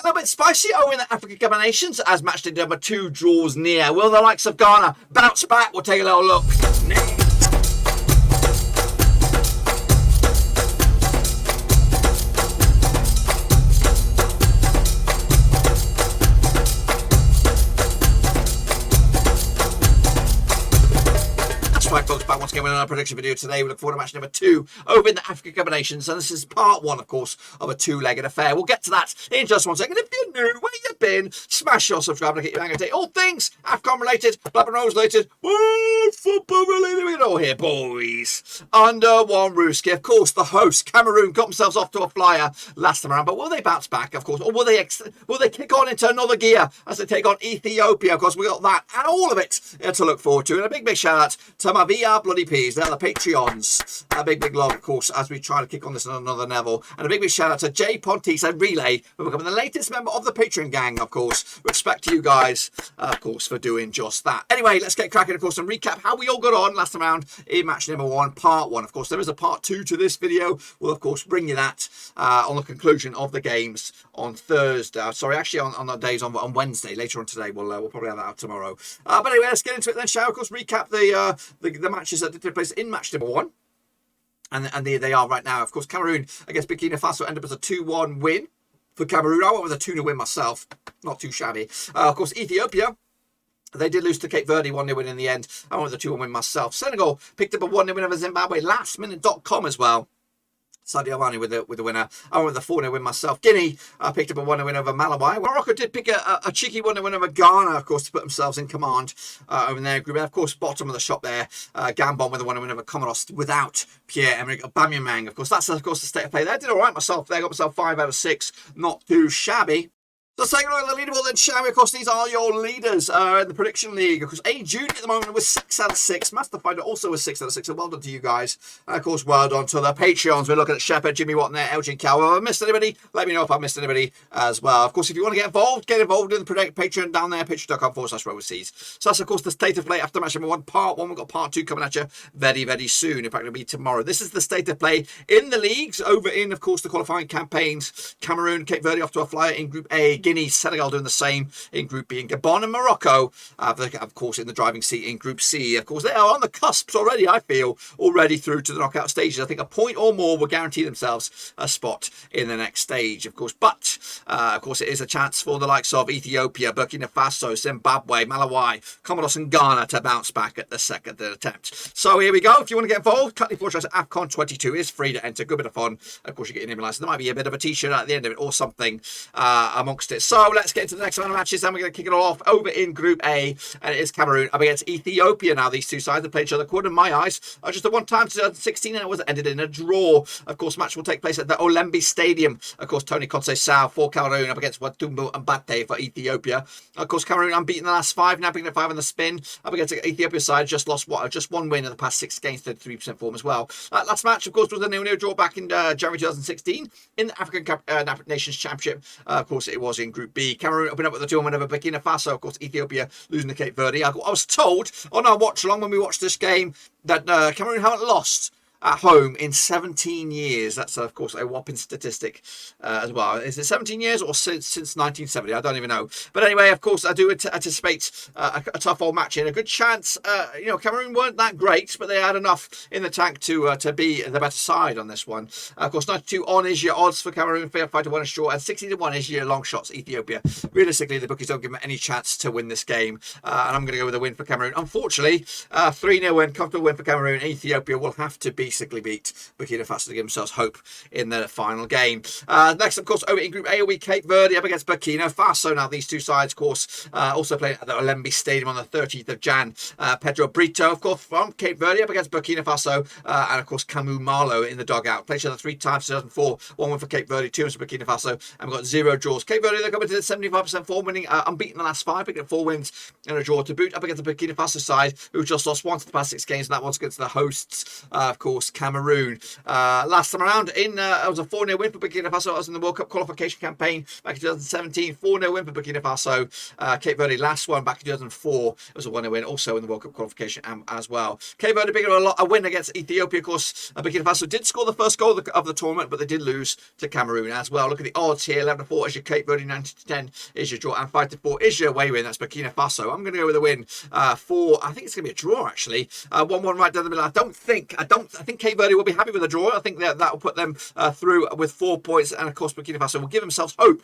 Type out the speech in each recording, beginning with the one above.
a little bit spicy in the African Cup of Nations as matchday number 2 draws near. Will the likes of Ghana bounce back? We'll take a little look. Right, folks, back once again with another prediction video today. We look forward to match number 2 over in the African Cup of Nations, and this is part 1, of course, of a 2-legged affair. We'll get to that in just 1 second. If you're new, where you been, smash your subscribe and get your angry all things AFCON related, Black and Rose related, football related. We all here, boys. Under one rooski, of course, the host Cameroon got themselves off to a flyer last time around, but will they bounce back, of course, or will they kick on into another gear as they take on Ethiopia? Of course, we got that and all of it to look forward to, and a big shout out to my VR bloody peas. They're the Patreons. A big love, of course, as we try to kick on this on another level. And a big shout out to Jay Pontis and Relay for becoming the latest member of the Patreon gang, of course. Respect to you guys, of course, for doing just that. Anyway, let's get cracking, of course, and recap how we all got on last time around in match number 1, part 1. Of course, there is a part 2 to this video. We'll, of course, bring you that on the conclusion of the games on Thursday. Sorry, actually on the days on Wednesday. Later on today, we'll probably have that out tomorrow. But anyway, let's get into it then, shall we? Of course, recap the matches that took place in match number 1. And they are right now. Of course, Cameroon against Burkina Faso ended up as a 2-1 win for Cameroon. I went with a 2-0 win myself. Not too shabby. Of course, Ethiopia, they did lose to Cape Verde, 1-0 win in the end. I went with a 2-1 win myself. Senegal picked up a 1-0 win over Zimbabwe. Lastminute.com as well. Sadio Mane with the winner. I went with a 4-0 win myself. Guinea picked up a 1-0 win over Malawai. Morocco did pick a cheeky 1-0 win over Ghana, of course, to put themselves in command over their group. And of course, bottom of the shop there, Gabon with a 1-0 win over Comoros without Pierre-Emerick Aubameyang. Of course, that's of course the state of play there. Did all right myself there. Got myself 5 out of 6. Not too shabby. So taking a look at the leaderboard then, shall we? Of course, these are your leaders in the prediction league. Of course, A. Judy at the moment with 6 out of 6. Master Fighter also with 6 out of 6. So well done to you guys. And of course, well done to the Patreons. We're looking at Shepherd, Jimmy Watt there, Elgin Cow. Have I missed anybody? Let me know if I missed anybody as well. Of course, if you want to get involved in the Patreon down there, patreon.com/Roverseas. So that's, of course, the state of play after match number 1, part 1. We've got part 2 coming at you very soon. In fact, it'll be tomorrow. This is the state of play in the leagues over in, of course, the qualifying campaigns. Cameroon, Cape Verde off to a flyer in Group A. Guinea, Senegal doing the same in Group B, and Gabon and Morocco, of course, in the driving seat in Group C. Of course, they are on the cusps already, I feel, already through to the knockout stages. I think a point or more will guarantee themselves a spot in the next stage, of course. But, of course, it is a chance for the likes of Ethiopia, Burkina Faso, Zimbabwe, Malawai, Comoros and Ghana to bounce back at the second attempt. So here we go. If you want to get involved, AFCON 22 is free to enter. Good bit of fun. Of course, you get an immunizer. There might be a bit of a t-shirt at the end of it or something amongst it. So let's get into the next round of matches, and we're going to kick it all off over in Group A, and it is Cameroon up against Ethiopia. Now these two sides have played each other, according to my eyes, just a one time 2016, and it was ended in a draw. Of course, match will take place at the Olembe Stadium. Of course, Tony Conceição for Cameroon up against Watumbo Mbate for Ethiopia. Of course, Cameroon unbeaten the last 5, now picking up 5 on the spin. Up against Ethiopia's side, just one win in the past 6 games, 33% form as well. Last match, of course, was a 0-0 draw back in January 2016 in the African Cup Nations Championship. Of course, it was in Group B. Cameroon opened up with the 2-1 win over Burkina Faso. Of course, Ethiopia losing to Cape Verde. I was told on our watch along when we watched this game that Cameroon haven't lost at home in 17 years. That's, of course, a whopping statistic as well. Is it 17 years or since 1970? I don't even know. But anyway, of course, I do anticipate a tough old match in. A good chance. Cameroon weren't that great, but they had enough in the tank to be the better side on this one. Of course, 92 on is your odds for Cameroon. 5-1 is short, and 60-1 is your long shots, Ethiopia. Realistically, the bookies don't give them any chance to win this game. And I'm going to go with a win for Cameroon. Unfortunately, 3-0 win, comfortable win for Cameroon. Ethiopia will have to basically beat Burkina Faso to give themselves hope in the final game. Next, of course, over in Group A, we Cape Verde up against Burkina Faso. Now, these two sides, of course, also playing at the Olembe Stadium on the 30th of Jan. Pedro Brito, of course, from Cape Verde up against Burkina Faso, and of course, Camus Marlow in the dugout. Played each other 3 times, 2004, 1-1 for Cape Verde, 2 wins for Burkina Faso, and we've got 0 draws. Cape Verde, they're coming to 75% form, winning unbeaten the last 5, picking up 4 wins and a draw to boot up against the Burkina Faso side, who just lost 1 to the past 6 games, and that one's against the hosts, of course, course, Cameroon. Last time around, it was a 4-0 win for Burkina Faso. It was in the World Cup qualification campaign back in 2017. 4-0 win for Burkina Faso. Cape Verde, last one back in 2004. It was a 1-0 win also in the World Cup qualification as well. Cape Verde bigger a win against Ethiopia. Of course, Burkina Faso did score the first goal of the tournament, but they did lose to Cameroon as well. Look at the odds here. 11-4 is your Cape Verde, 9-10 is your draw, and 5-4 is your away win. That's Burkina Faso. I'm going to go with a win I think it's going to be a draw, actually. 1-1 right down the middle. I think Cape Verde will be happy with a draw. I think that will put them through with 4 points, and of course Burkina Faso will give themselves hope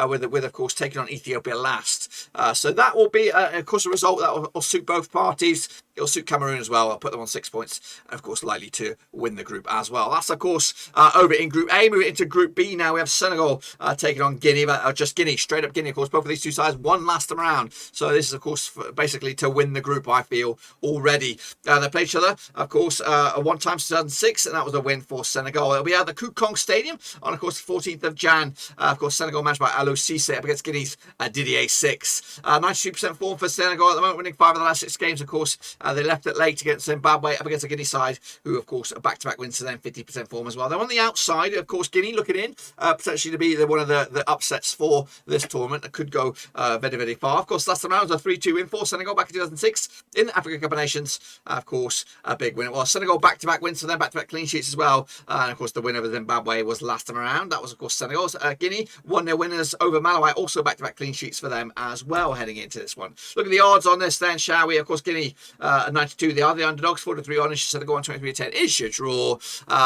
with of course taking on Ethiopia last. So that will be of course a result that will suit both parties. It'll suit Cameroon as well. I'll put them on 6 points, and of course likely to win the group as well. That's of course over in Group A. Moving into Group B now, we have Senegal taking on Guinea, but just Guinea, straight up Guinea. Of course, both of these two sides won last time around, so this is of course basically to win the group. I feel already. They played each other, of course, one time 2006, and that was a win for Senegal. It'll be at the Koukong Stadium on, of course, the 14th of Jan. Of course, Senegal managed by Alou Cisse up against Guinea's Didier 6. 92% form for Senegal at the moment, winning 5 of the last 6 games. Of course, they left it late against Zimbabwe up against the Guinea side, who, of course, are back-to-back wins to them, 50% form as well. They're on the outside, of course, Guinea looking in, potentially to be one of the upsets for this tournament. That could go very, very far. Of course, last time around was a 3-2 win for Senegal back in 2006 in the Africa Cup of Nations. Of course, a big win. Well, Senegal back-to-back wins, so then back-to-back clean sheets as well. And, of course, the win over Zimbabwe was last time around. That was, of course, Senegal's. Guinea won their winners over Malawai, also back-to-back clean sheets for them as well heading into this one. Look at the odds on this then, shall we? Of course, Guinea at 92. They are the underdogs, 4-3 on. Senegal on 23-10 is your draw.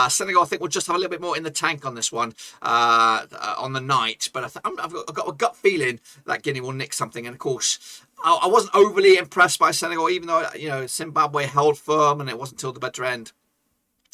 Senegal, I think, will just have a little bit more in the tank on this one on the night. But I've got a gut feeling that Guinea will nick something. And, of course, I wasn't overly impressed by Senegal, even though, Zimbabwe held firm and it wasn't till the better end.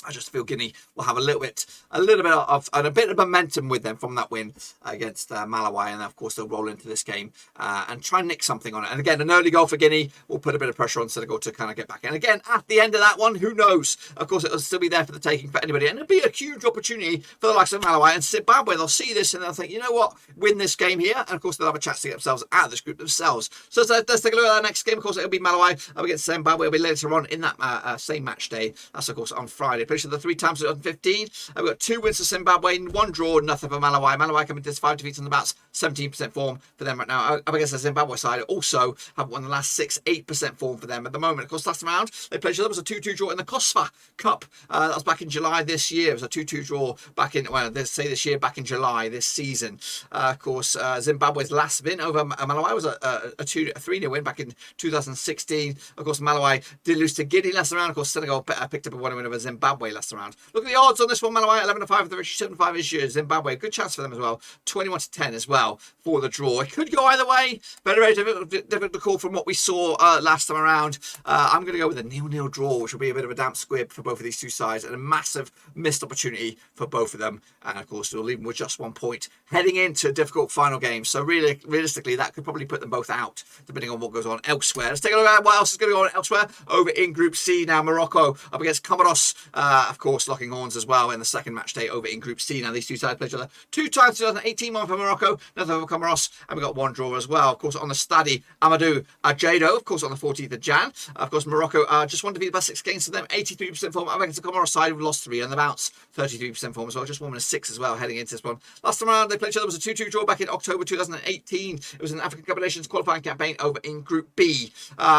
I just feel Guinea will have a little bit of momentum with them from that win against Malawai, and of course they'll roll into this game and try and nick something on it. And again, an early goal for Guinea will put a bit of pressure on Senegal to kind of get back. And again, at the end of that one, who knows? Of course, it'll still be there for the taking for anybody, and it'll be a huge opportunity for the likes of Malawai and Zimbabwe. They'll see this and they'll think, you know what, win this game here, and of course they'll have a chance to get themselves out of this group themselves. So let's take a look at that next game. Of course, it'll be Malawai up against Zimbabwe. It'll be later on in that same match day. That's of course on Friday. Pretty sure the 3 times 2015. We've got 2 wins for Zimbabwe, 1 draw, nothing for Malawai. Malawai coming to 5 defeats on the bats, 17% form for them right now. Up against the Zimbabwe side, also have won the last 6, 8% form for them at the moment. Of course, last round they played each other. It was a 2-2 draw in the COSFA Cup. That was back in July this year. It was a 2-2 draw back in, this year, back in July this season. Of course, Zimbabwe's last win over Malawai was a 3-0 win back in 2016. Of course, Malawai did lose to Guinea last round. Of course, Senegal picked up a 1-0 win over Zimbabwe last round. Look at the odds on this one. Malawai 11-5 with the 7-5 is your Zimbabwe. Good chance for them as well. 21-10 as well for the draw. It could go either way. Very difficult to call from what we saw last time around. I'm going to go with a 0-0 draw, which will be a bit of a damp squib for both of these two sides and a massive missed opportunity for both of them. And of course, we'll leave them with just 1 point heading into a difficult final game. So really, realistically, that could probably put them both out, depending on what goes on elsewhere. Let's take a look at what else is going to go on elsewhere. Over in Group C now, Morocco up against Comoros. Of course, locking horns as well in the second match day over in Group C. Now, these two sides play each other 2 times, 2018, 1 for Morocco, another for Comoros, and we've got 1 draw as well. Of course, on the Stadi Amadou Ajado, of course, on the 14th of Jan. Of course, Morocco just won to be the best 6 games for them, 83% form. Up against the Comoros side, who've lost 3 on the bounce, 33% form as well, just 1 and 6 as well heading into this one. Last time around, they played each other. It was a 2-2 draw back in October 2018. It was an African Cup of Nations qualifying campaign over in Group B.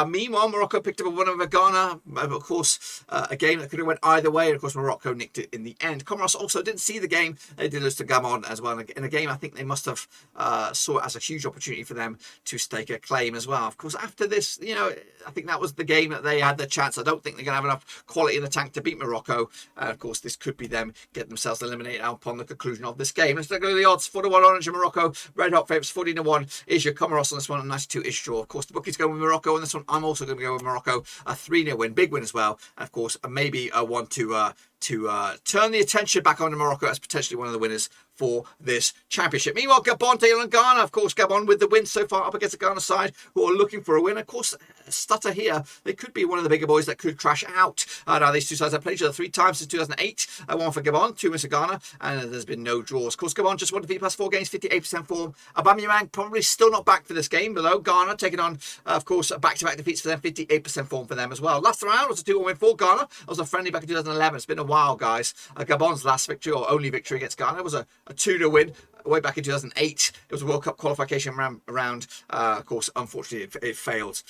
Meanwhile, Morocco picked up a 1 over Ghana. Of course, a game that could have went either way. And of course, Morocco nicked it in the end. Comoros also didn't see the game. They did lose to Gabon as well. In a game, I think they must have saw it as a huge opportunity for them to stake a claim as well. Of course, after this, I think that was the game that they had the chance. I don't think they're going to have enough quality in the tank to beat Morocco. And of course, this could be them getting themselves eliminated out upon the conclusion of this game. Let's look at the odds. 4-1 orange in Morocco. Red hot favourites 14-1 is your Comoros on this one, and 92 is draw. Of course, the bookies go with Morocco on this one. I'm also going to go with Morocco. A 3-0 win, big win as well. And of course, maybe a one to turn the attention back on Morocco as potentially one of the winners for this championship. Meanwhile, Gabon taking on Ghana. Of course, Gabon with the win so far up against the Ghana side who are looking for a win. Of course, stutter here. They could be one of the bigger boys that could crash out. Now, these two sides have played each other 3 times since 2008. 1 for Gabon, 2 wins for Ghana, and there's been no draws. Of course, Gabon just won defeat past 4 games, 58% form. Aubameyang probably still not back for this game, below Ghana taking on, of course, back-to-back defeats for them, 58% form for them as well. Last round was a 2-1 win for Ghana. It was a friendly back in 2011. It's been a while, guys. Gabon's last victory, or only victory against Ghana, was a 2-0 win. Way back in 2008, it was a World Cup qualification round. Of course, unfortunately, it failed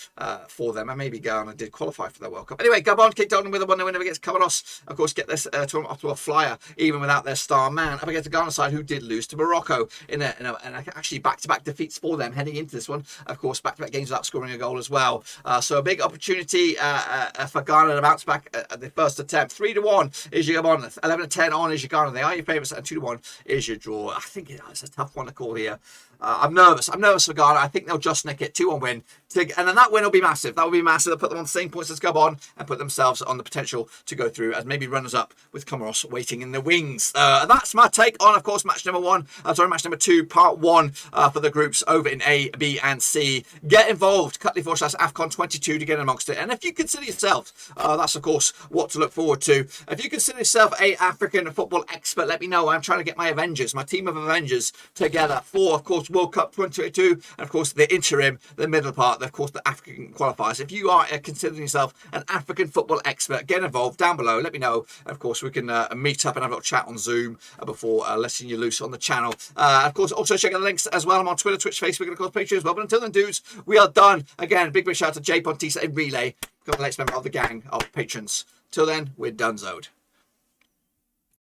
for them, and maybe Ghana did qualify for the World Cup. Anyway, Gabon kicked on with a 1-0 win against Comoros. Of course, get this tournament off to a flyer, even without their star man, up against the Ghana side, who did lose to Morocco in actually back-to-back defeats for them heading into this one. Of course, back-to-back games without scoring a goal as well. So a big opportunity for Ghana to bounce back at the first attempt. 3-1 is your Gabon, 11-10 on is your Ghana. They are your favourites, and 2-1 is your draw. I think it's a tough one to call here. I'm nervous for Ghana. I think they'll just nick it. 2-1 win. And then that win will be massive. That will be massive. They'll put them on the same points as Gabon and put themselves on the potential to go through as maybe runners-up with Comoros waiting in the wings. That's my take on, of course, match number 2, part 1 for the groups over in A, B, and C. Get involved. Cutley/AFCON 22 to get amongst it. And if you consider yourself, that's, of course, what to look forward to. If you consider yourself a African football expert, let me know. I'm trying to get my Avengers, my team of Avengers, together for, of course, World Cup 2022, and of course the interim, the middle part, of course the African qualifiers. If you are considering yourself an African football expert, get involved down below. Let me know. Of course, we can meet up and have a little chat on Zoom before letting you loose on the channel. Of course, also check out the links as well. I'm on Twitter, Twitch, Facebook, and of course Patreon as well. But until then, dudes, we are done. Again, big shout out to Jay Pontisa and Relay, the latest member of the gang of patrons. Till then, we're donezoed.